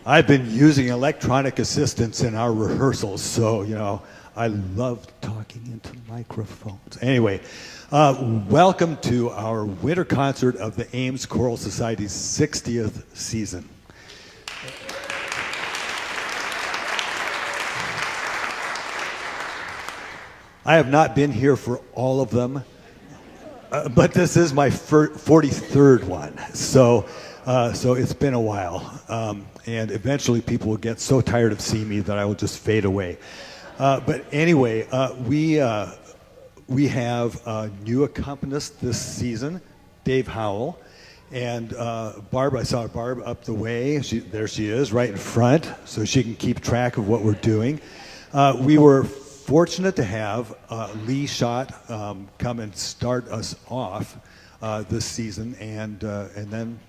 I've been using electronic assistants in our rehearsals, so, I love talking into microphones. Anyway, welcome to our winter concert of the Ames Choral Society's 60th season. I have not been here for all of them, but this is my 43rd one, so it's been a while. And eventually people will get so tired of seeing me that I will just fade away. But anyway, we have a new accompanist this season, Dave Howell. And Barb, I saw Barb up the way. There she is, right in front, so she can keep track of what we're doing. We were fortunate to have Lee Schott come and start us off this season, and then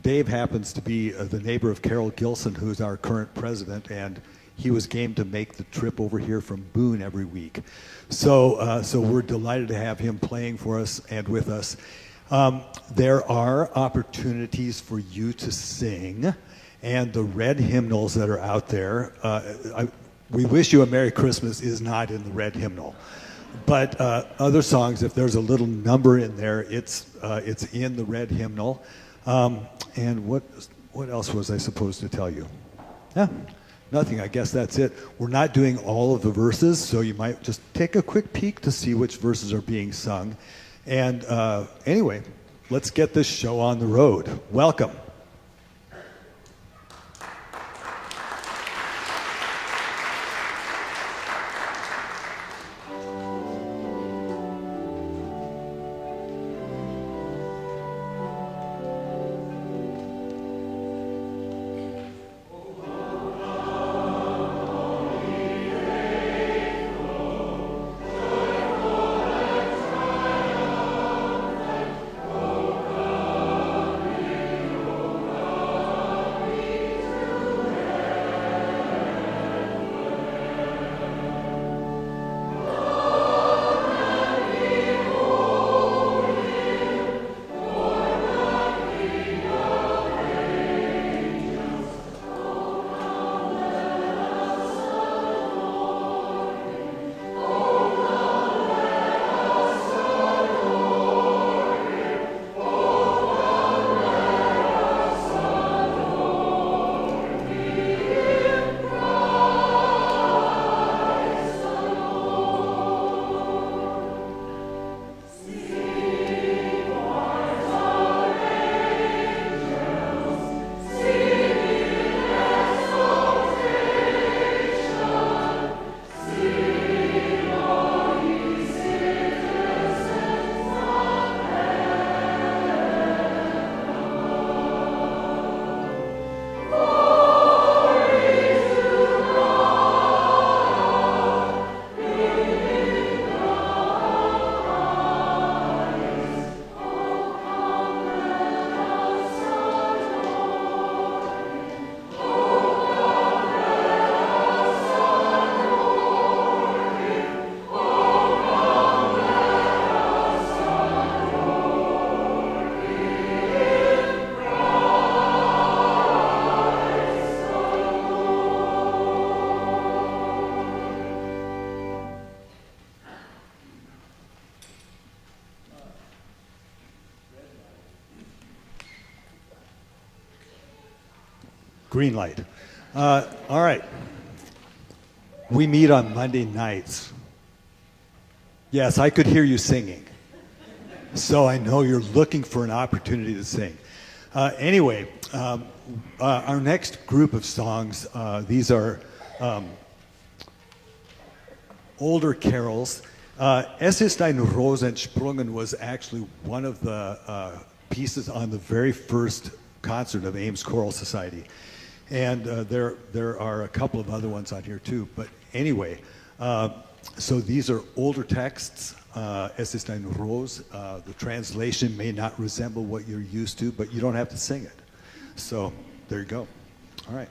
Dave happens to be the neighbor of Carol Gilson, who's our current president, and he was game to make the trip over here from Boone every week. So we're delighted to have him playing for us and with us. There are opportunities for you to sing, and the red hymnals that are out there, We Wish You a Merry Christmas is not in the red hymnal. But other songs, if there's a little number in there, it's in the red hymnal. And what else was I supposed to tell you? Yeah, nothing. I guess that's it. We're not doing all of the verses, so you might just take a quick peek to see which verses are being sung. And anyway, let's get this show on the road. Welcome. Green light. All right. We meet on Monday nights. Yes, I could hear you singing. So I know you're looking for an opportunity to sing. Anyway, our next group of songs, these are older carols. Es ist ein Ros entsprungen was actually one of the pieces on the very first concert of Ames Choral Society. And there are a couple of other ones on here too. But anyway, so these are older texts. Es ist ein Ros. The translation may not resemble what you're used to, but you don't have to sing it. So there you go. All right.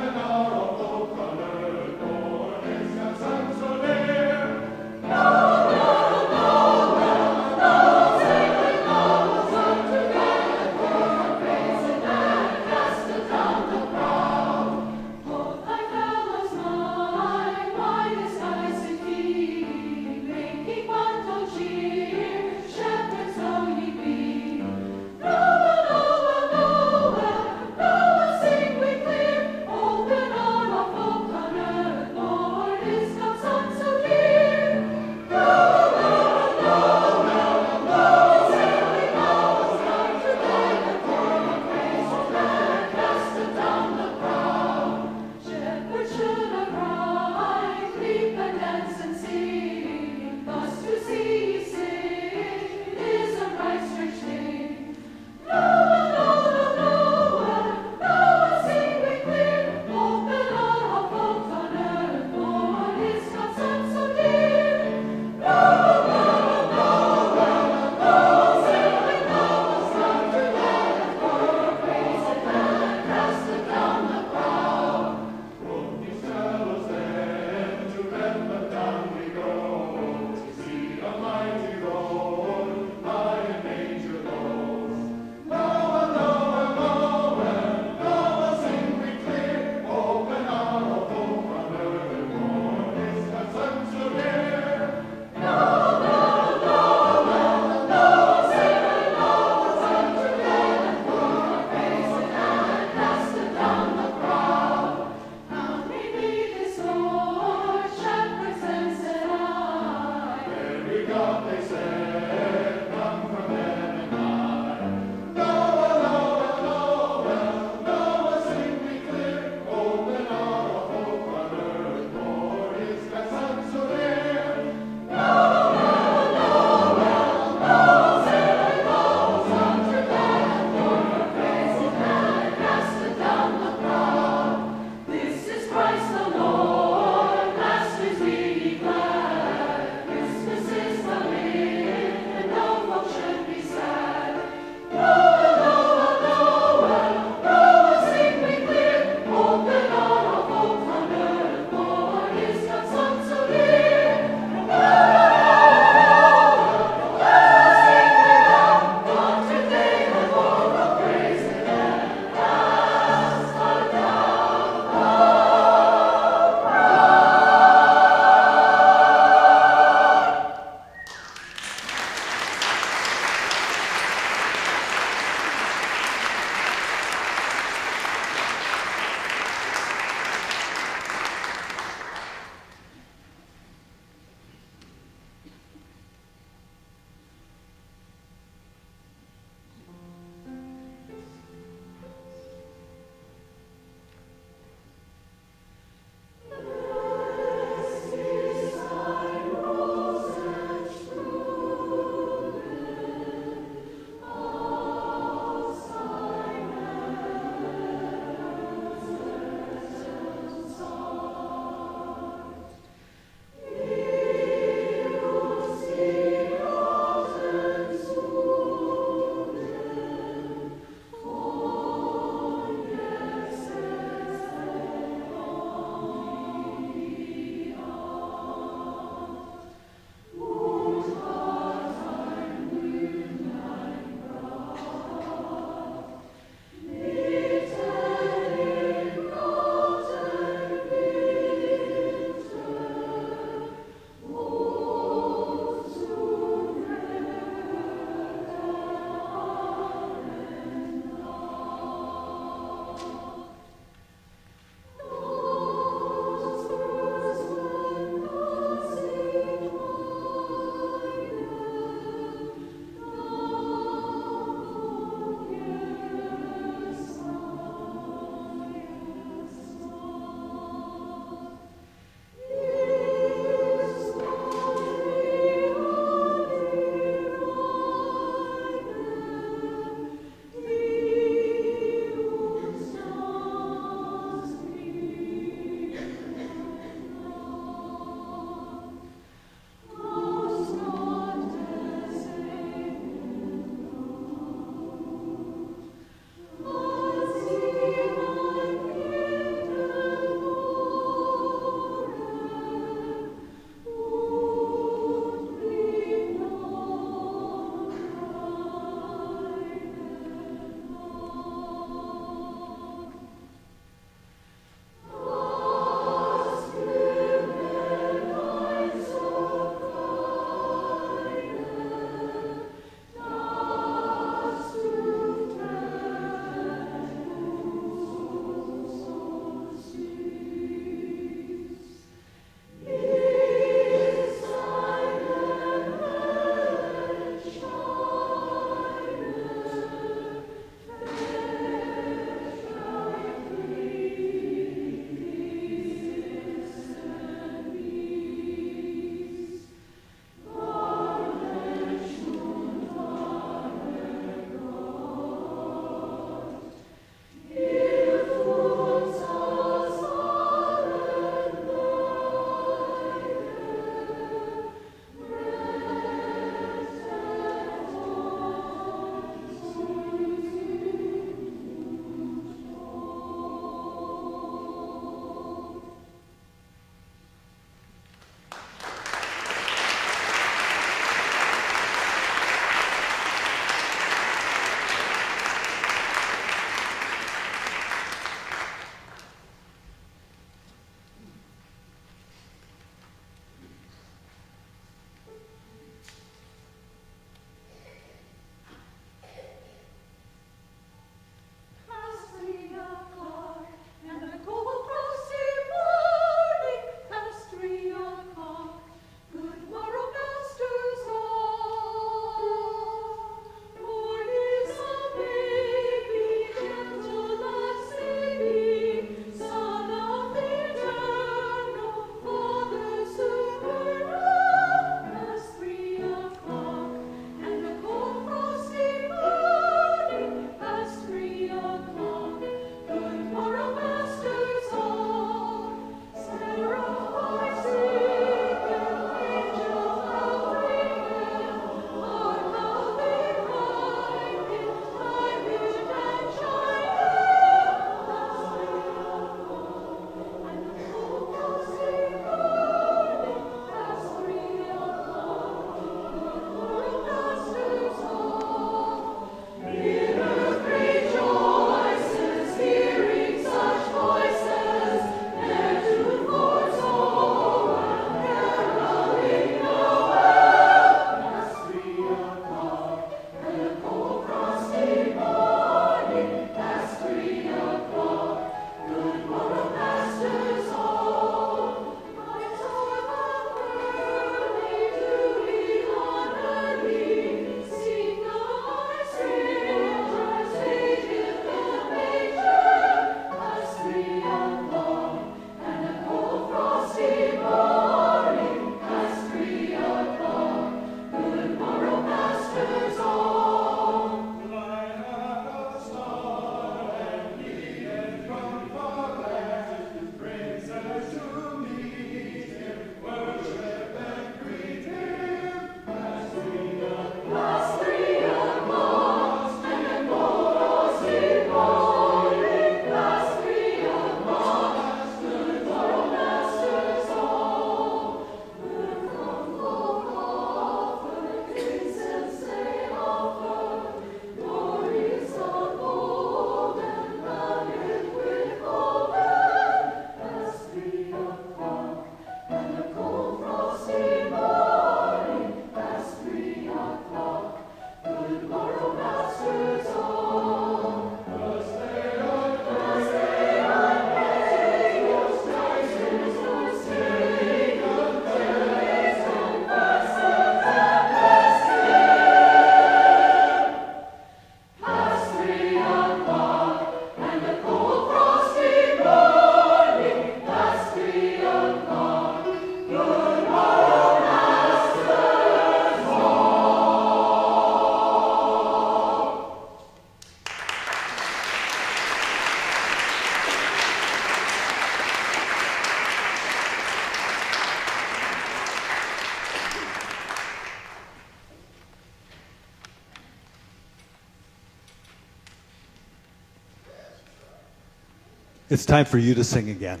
It's time for you to sing again.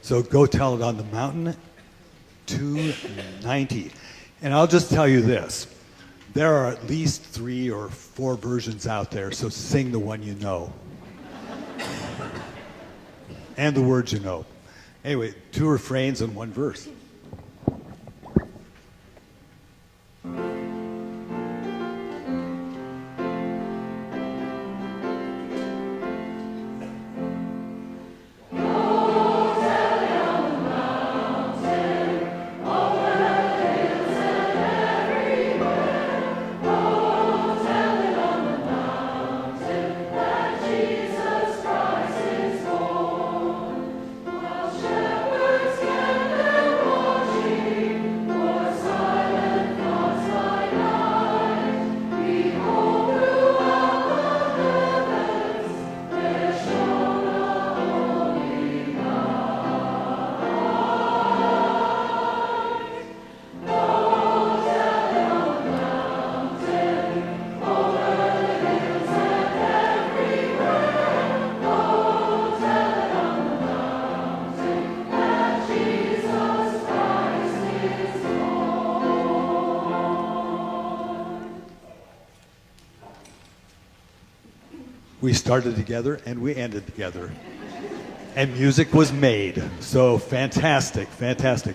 So go tell it on the mountain, 290. And I'll just tell you this. There are at least 3 or 4 versions out there, so sing the one you know. And the words you know. Anyway, 2 refrains and 1 verse. We started together and we ended together. And music was made. So fantastic, fantastic.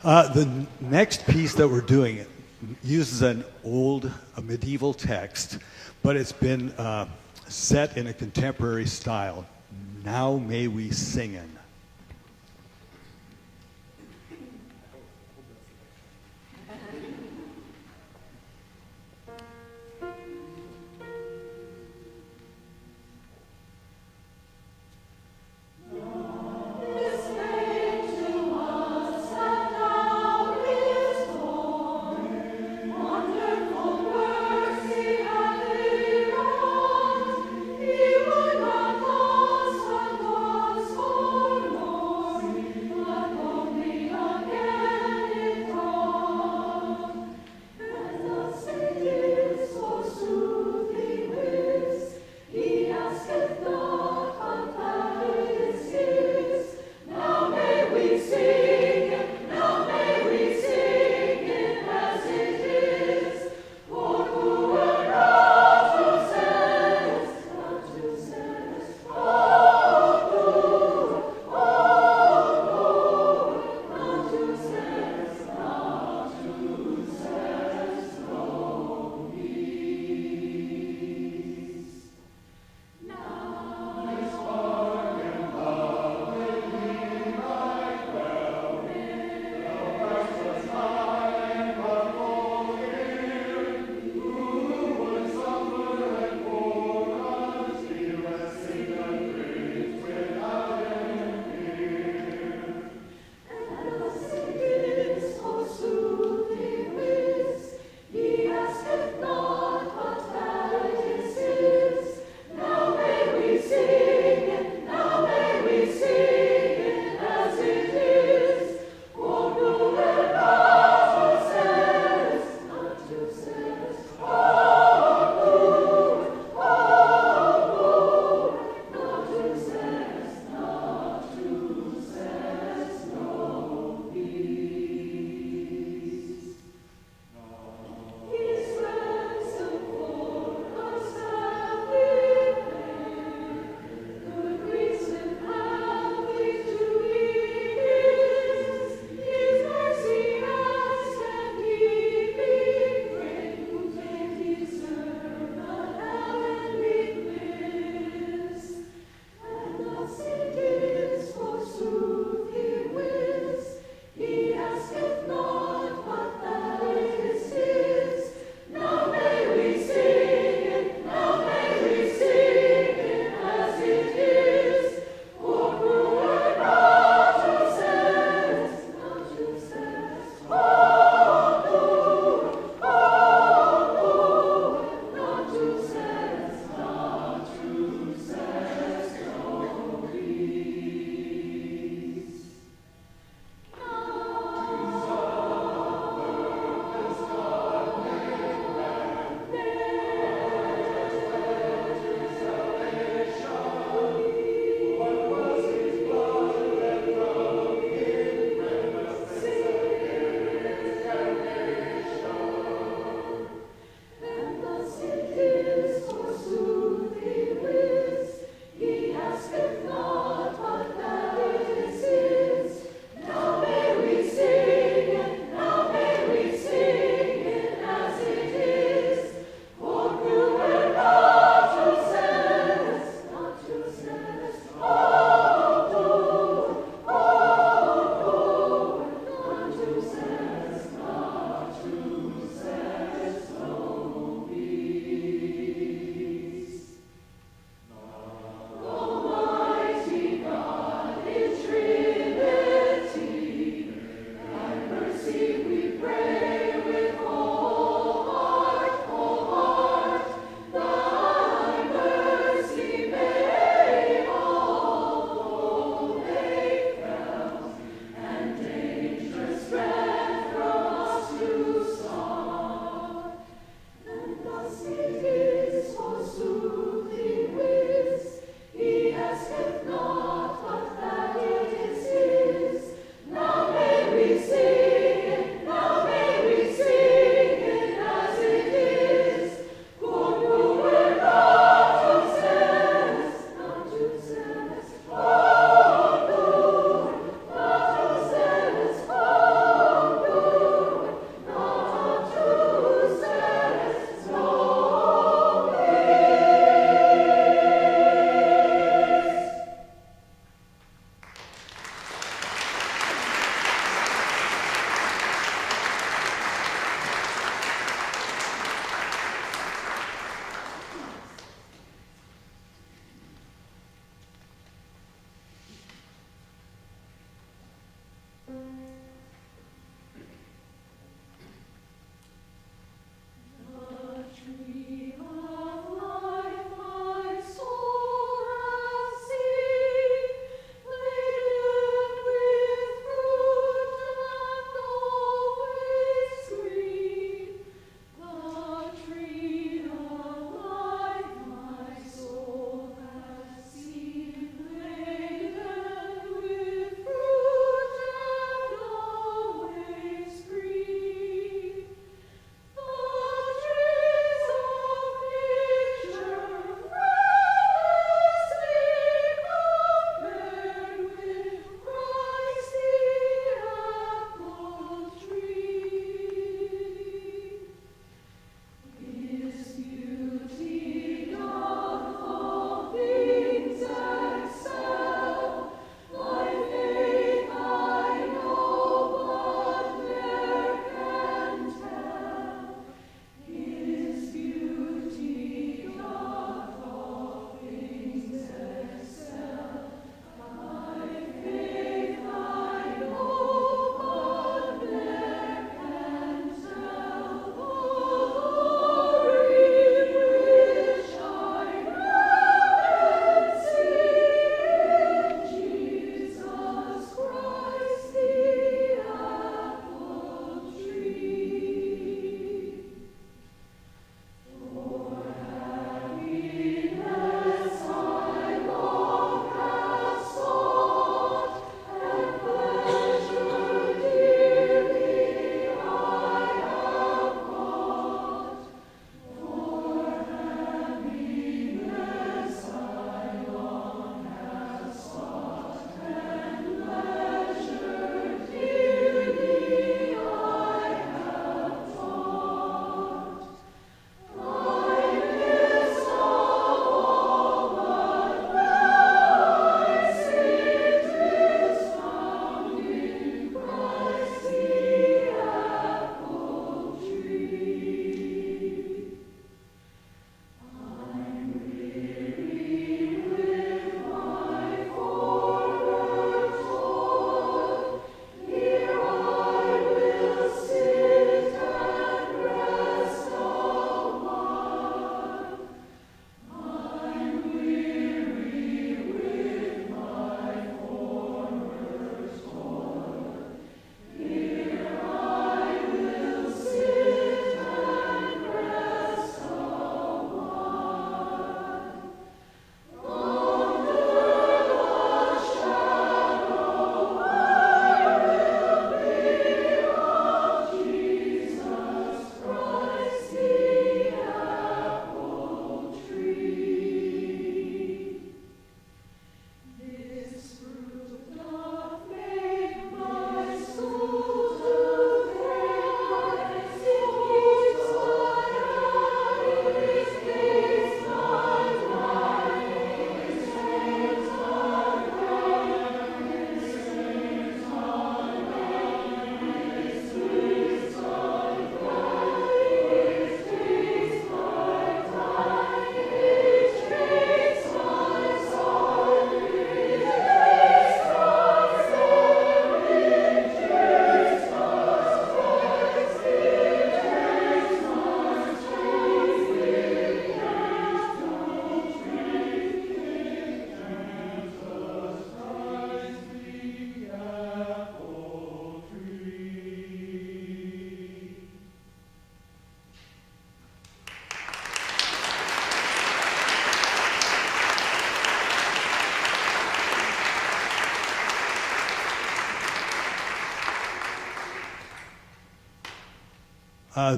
The next piece that we're doing uses a medieval text, but it's been set in a contemporary style. Now May We Singin'. He would not lost and was for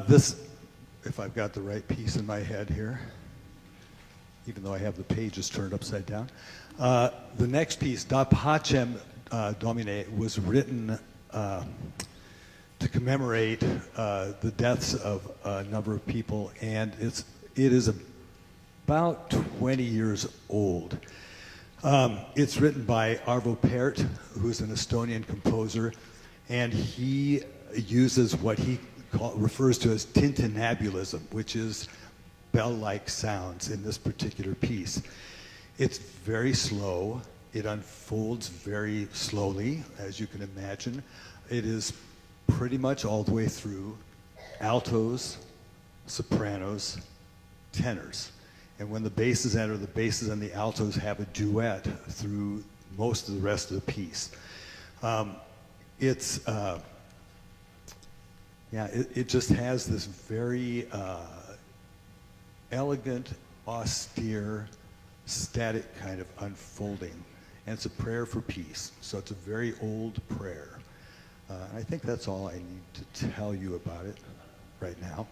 This, if I've got the right piece in my head here, even though I have the pages turned upside down. The next piece, Da Pacem Domine, was written to commemorate the deaths of a number of people, and it is about 20 years old. It's written by Arvo Pärt, who's an Estonian composer, and he uses what he refers to as tintinnabulism, which is bell-like sounds in this particular piece. It's very slow. It unfolds very slowly, as you can imagine. It is pretty much all the way through altos, sopranos, tenors. And when the basses enter, the basses and the altos have a duet through most of the rest of the piece. It just has this very elegant, austere, static kind of unfolding. And it's a prayer for peace. So it's a very old prayer. I think that's all I need to tell you about it right now.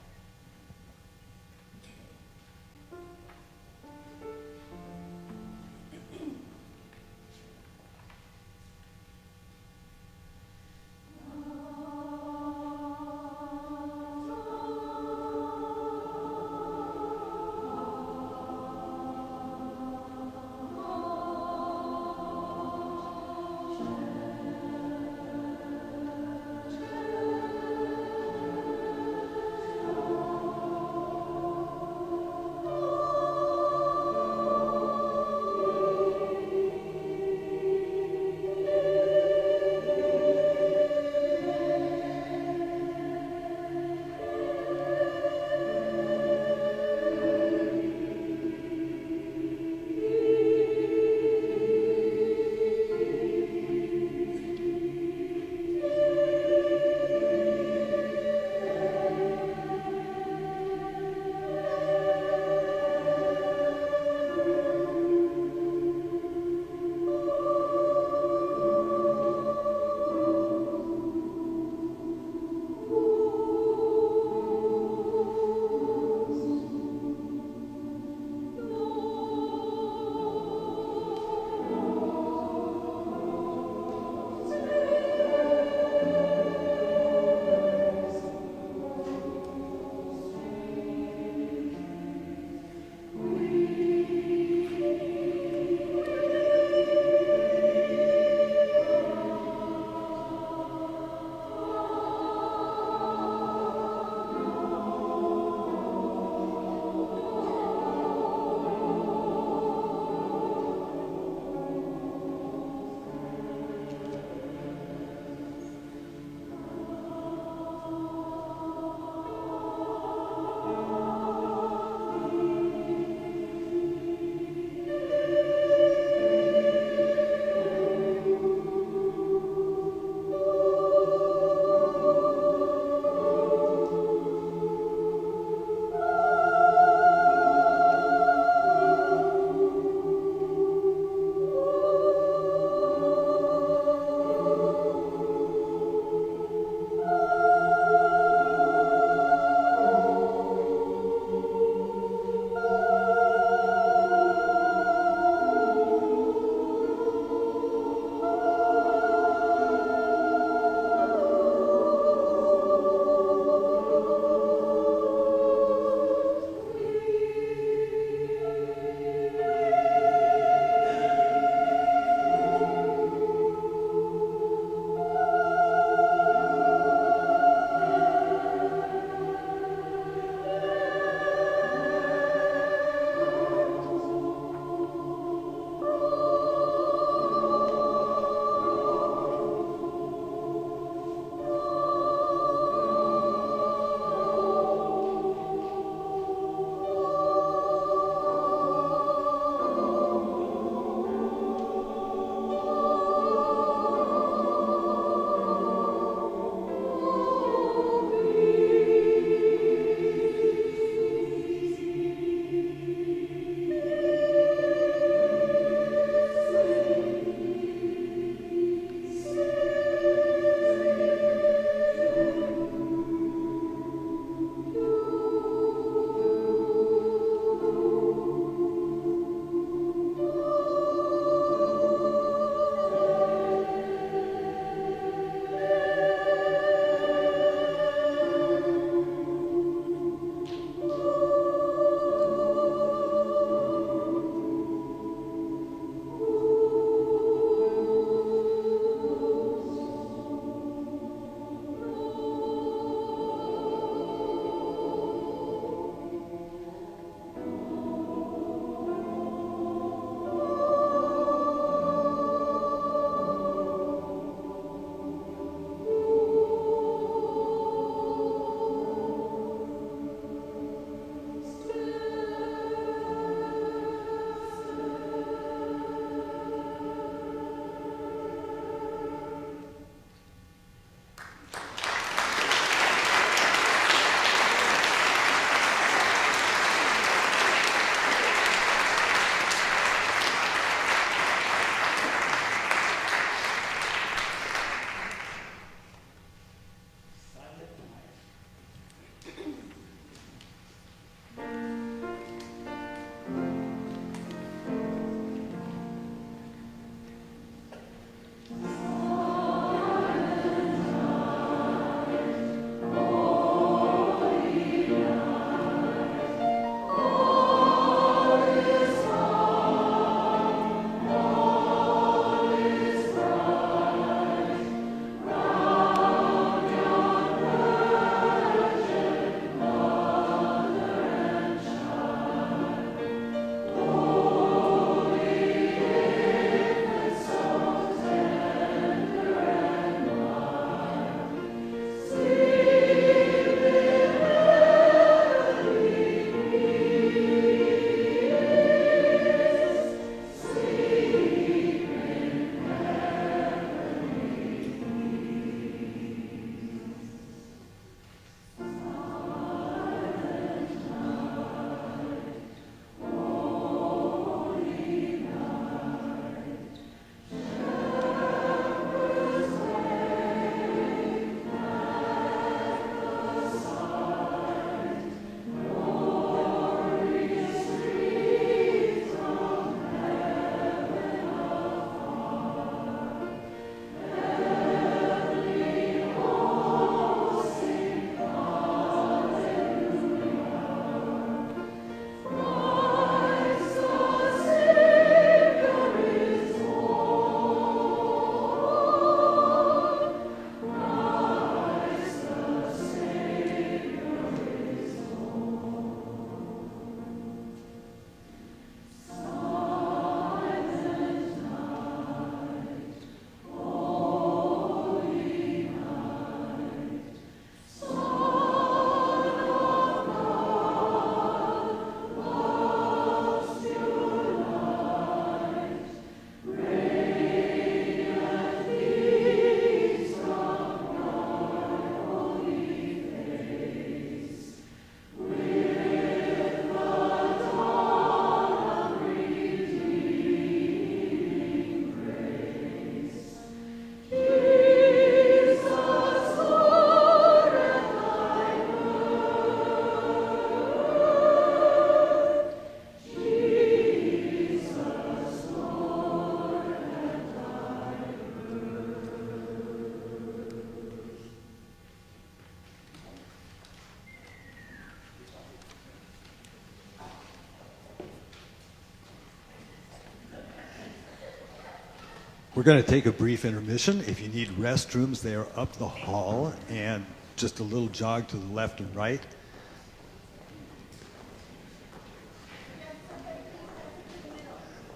We're going to take a brief intermission. If you need restrooms, they are up the hall and just a little jog to the left and right.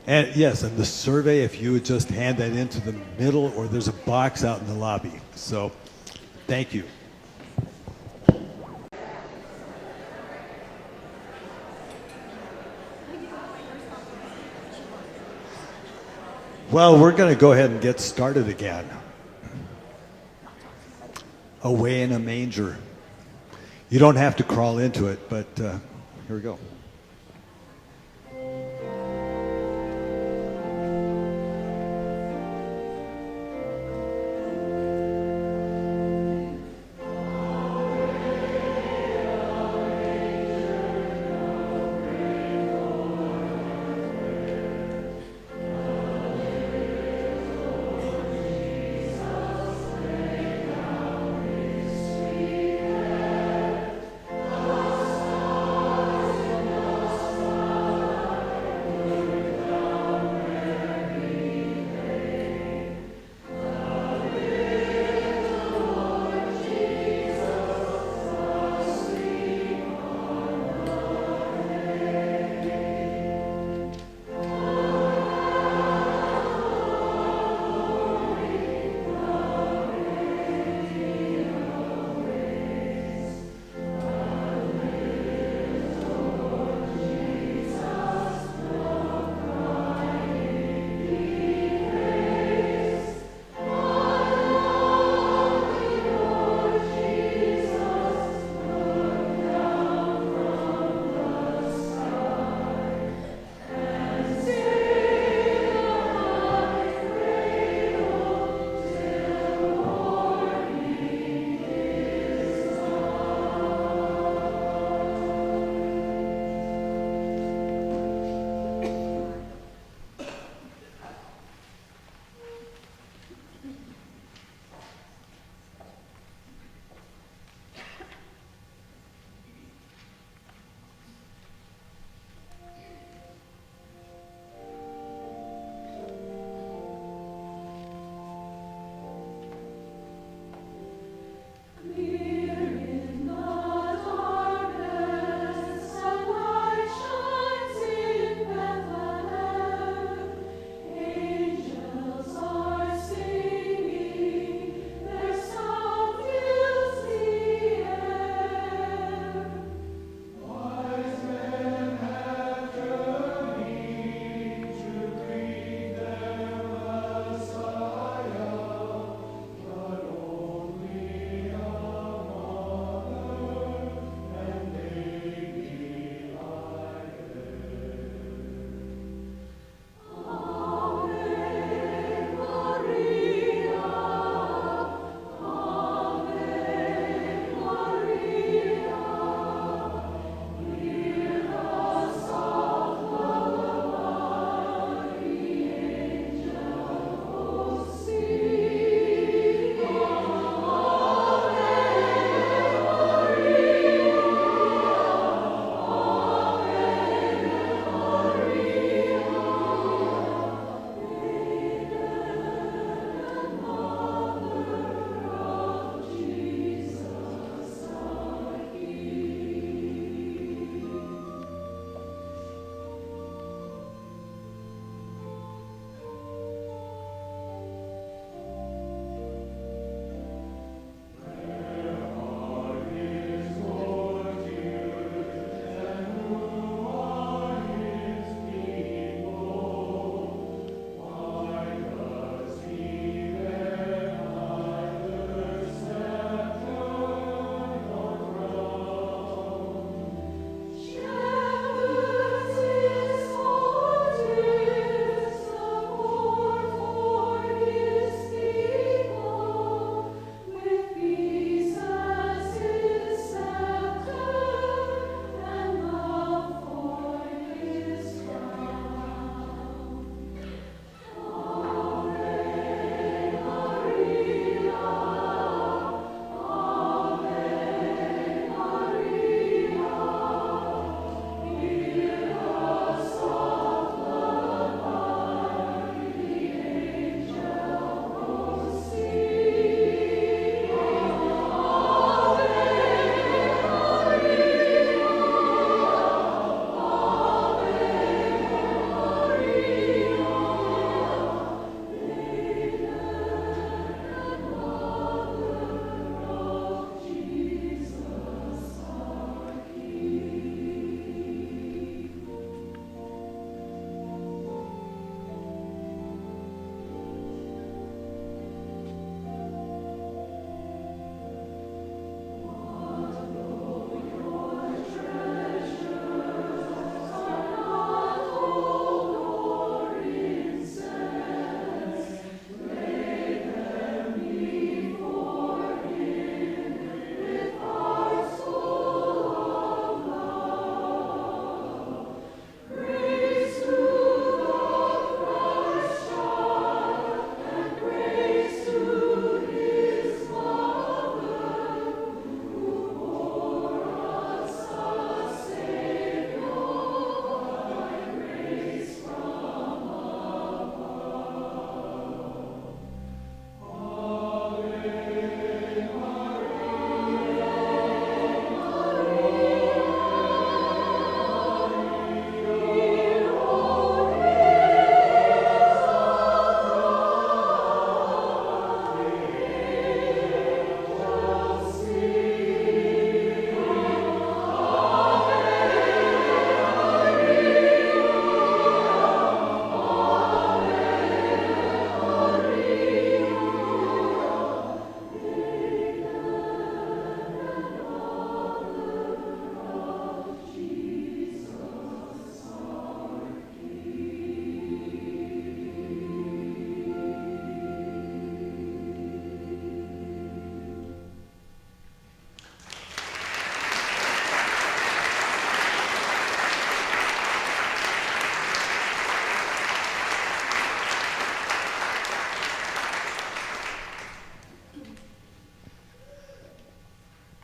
And yes, and the survey, if you would just hand that into the middle, or there's a box out in the lobby. So, thank you. Well, we're going to go ahead and get started again. Away in a manger. You don't have to crawl into it, but here we go.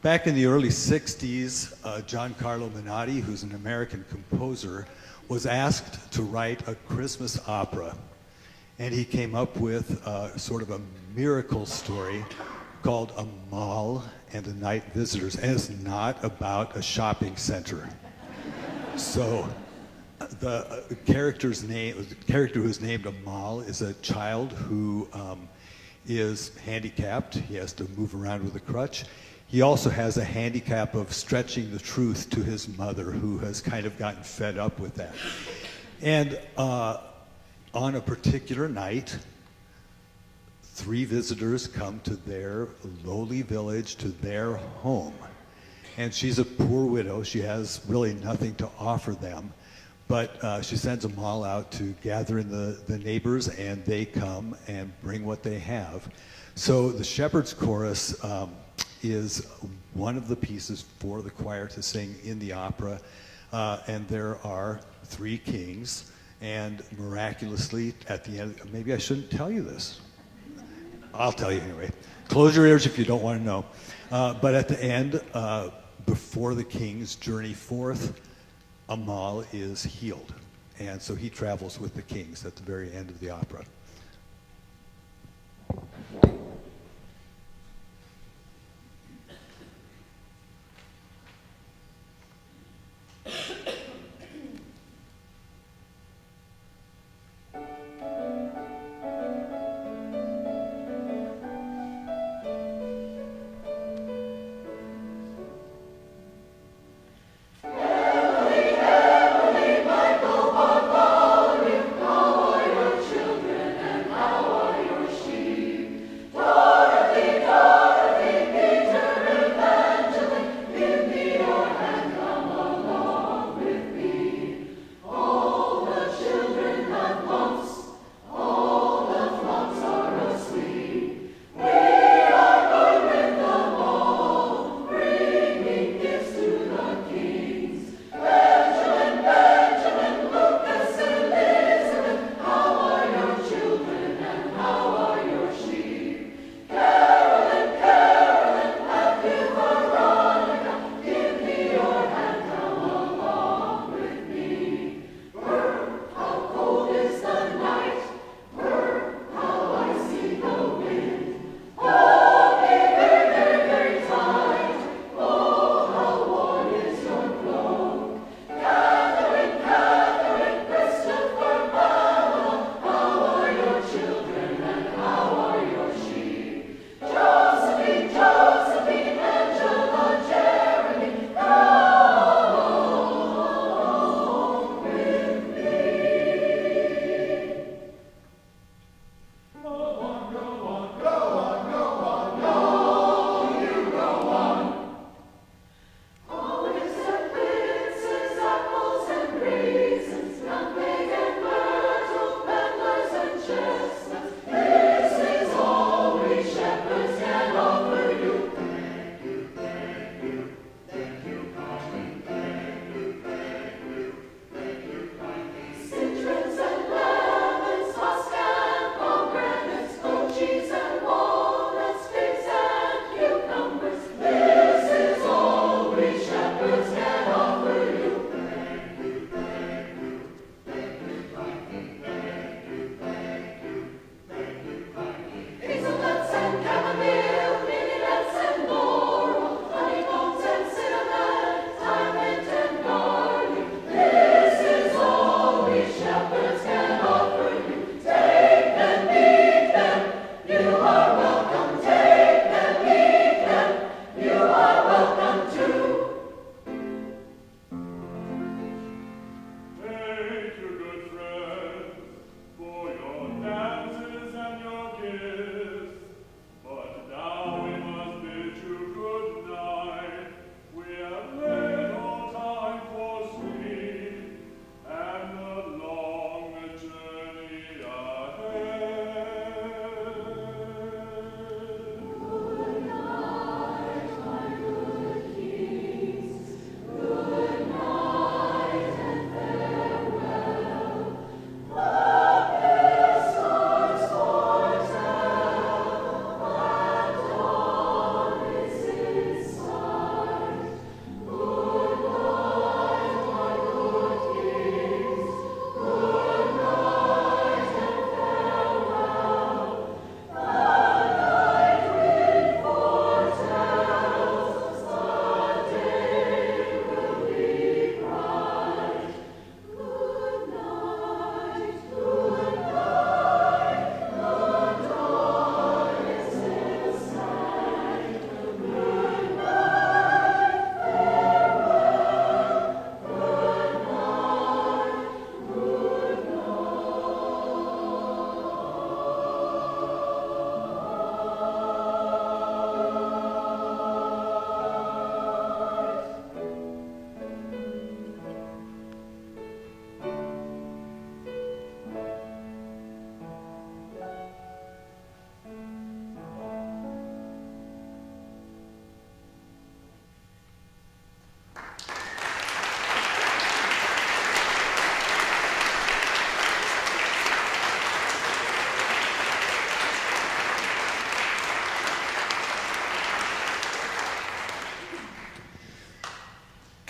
Back in the early 60s, Giancarlo Menotti, who's an American composer, was asked to write a Christmas opera. And he came up with sort of a miracle story called A Mall and the Night Visitors. And it's not about a shopping center. So the character who's named Amal is a child who is handicapped. He has to move around with a crutch. He also has a handicap of stretching the truth to his mother, who has kind of gotten fed up with that. And on a particular night, 3 visitors come to their lowly village, to their home. And she's a poor widow. She has really nothing to offer them. But she sends them all out to gather in the neighbors, and they come and bring what they have. So the Shepherd's Chorus is one of the pieces for the choir to sing in the opera. And there are 3 kings. And miraculously, at the end, maybe I shouldn't tell you this. I'll tell you anyway. Close your ears if you don't want to know. But at the end, before the kings journey forth, Amal is healed. And so he travels with the kings at the very end of the opera.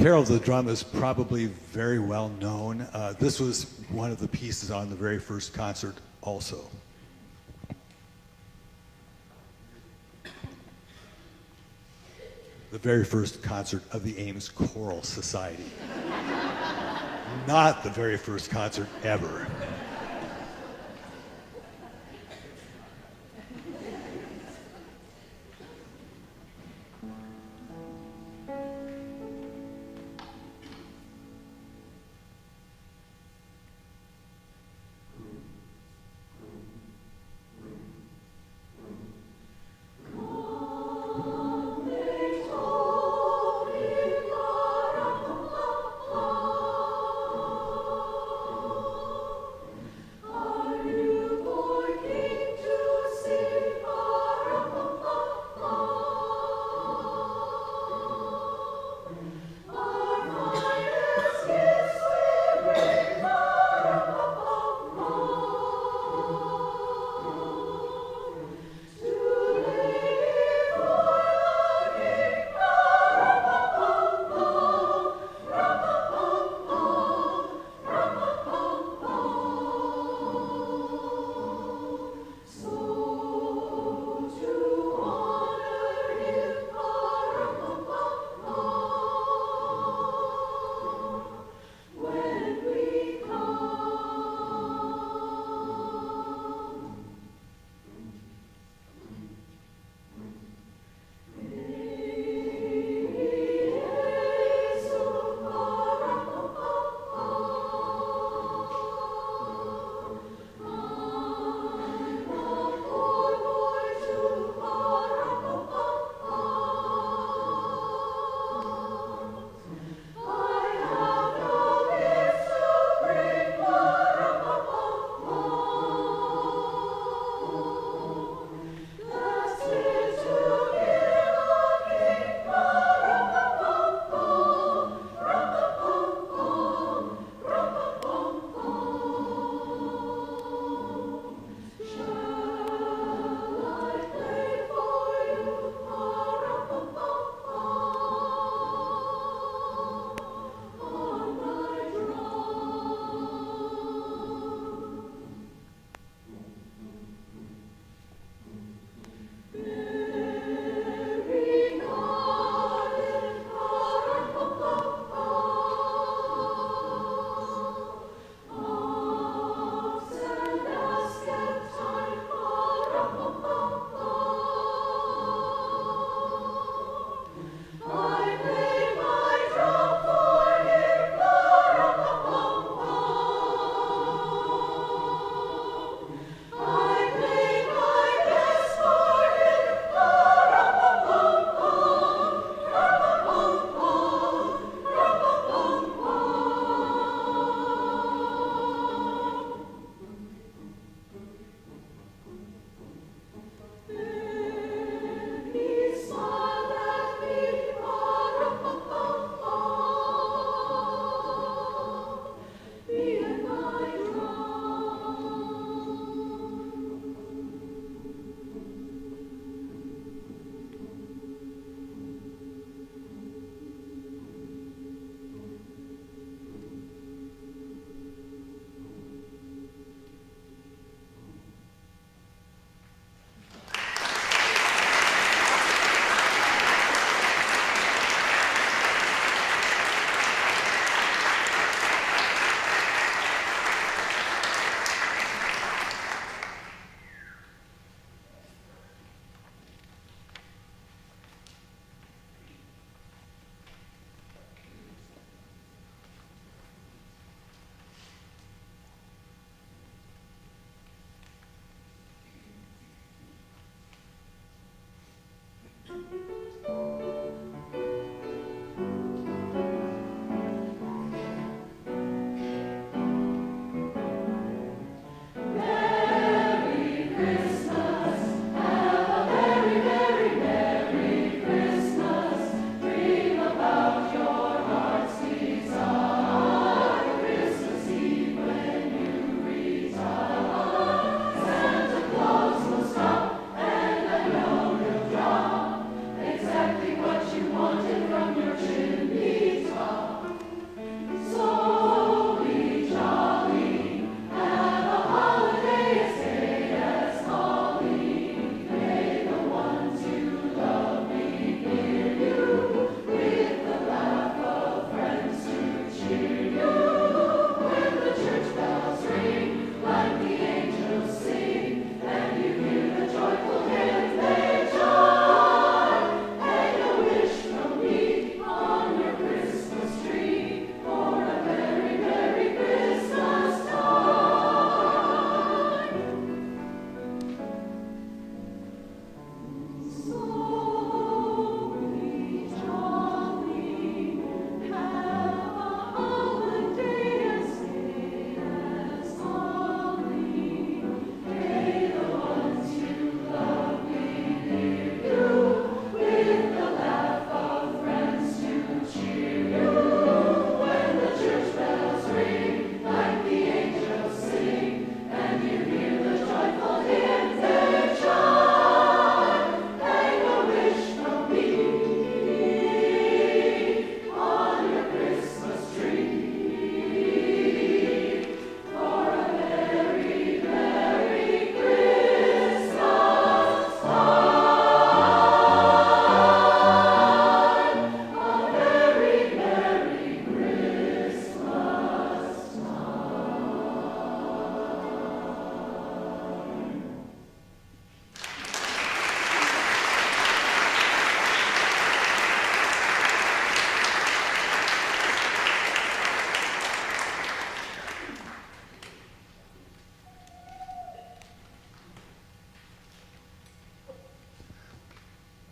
Carol of the Drum is probably very well known. This was one of the pieces on the very first concert also. The very first concert of the Ames Choral Society. Not the very first concert ever.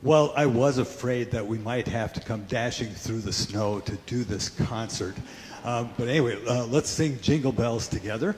Well, I was afraid that we might have to come dashing through the snow to do this concert. But anyway, let's sing Jingle Bells together.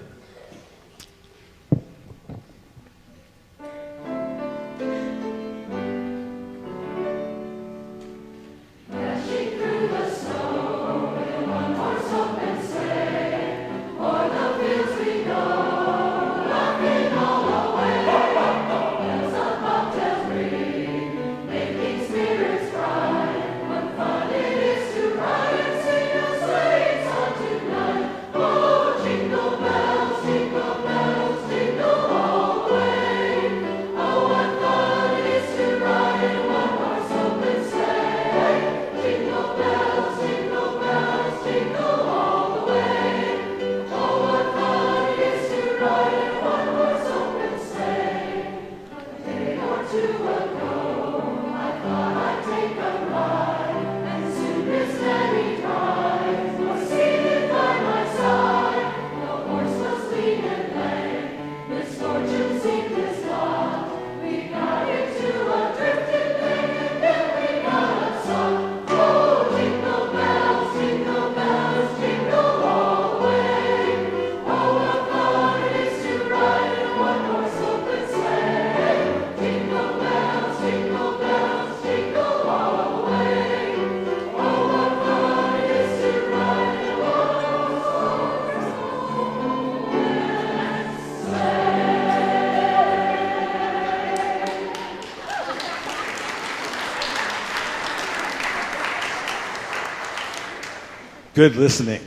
Good listening.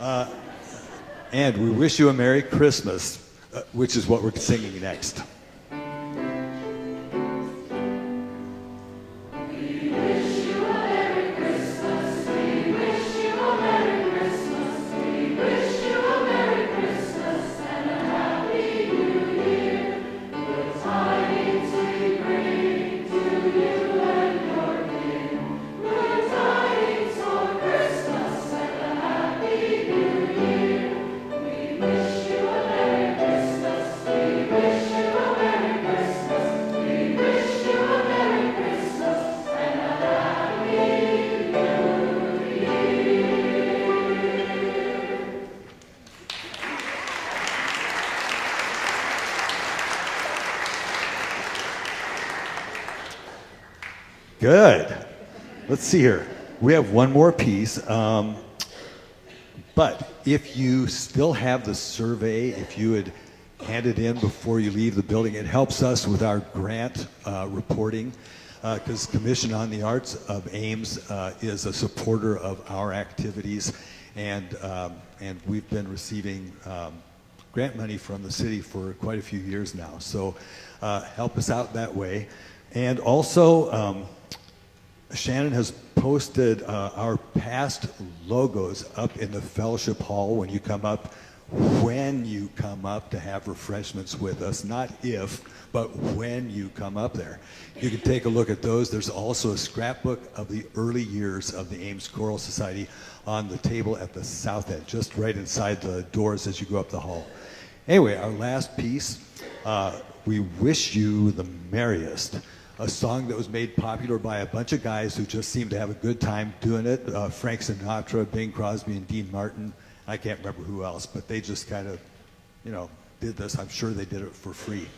And we wish you a Merry Christmas, which is what we're singing next. Good. Let's see here. We have one more piece. But if you still have the survey, if you would hand it in before you leave the building, it helps us with our grant reporting, because Commission on the Arts of Ames is a supporter of our activities, and we've been receiving grant money from the city for quite a few years now. So help us out that way. And also, Shannon has posted our past logos up in the fellowship hall when you come up to have refreshments with us, not if, but when you come up there. You can take a look at those. There's also a scrapbook of the early years of the Ames Choral Society on the table at the south end, just right inside the doors as you go up the hall. Anyway, our last piece, We Wish You the Merriest, a song that was made popular by a bunch of guys who just seemed to have a good time doing it. Frank Sinatra, Bing Crosby, and Dean Martin. I can't remember who else, but they just kind of, did this. I'm sure they did it for free.